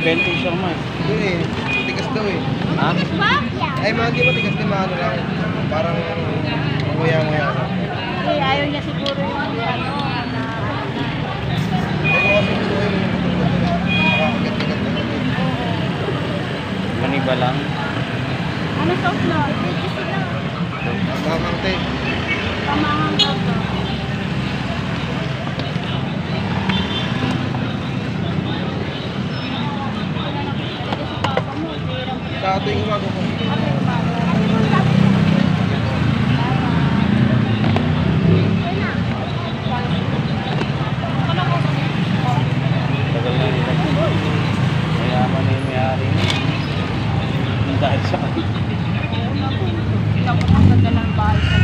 20 siya mo eh. Yun eh, tigas daw eh. Ha? Ay, mga di matigas din, mga ano lang. Parang nguya-nguya lang. Eh, ayaw niya siguro yung ano na... Pero kasi gusto ko yung nakakagat-kagat na ito. Maniba lang. Ano sauce na? Sige sila. Mamang te. Pamahang ka ba? Sa ito yung umaga ko. Tagal na nila. Mayaman na yung may-ari niya. Dahil sa akin. Tapos ang ganda ng bahay sa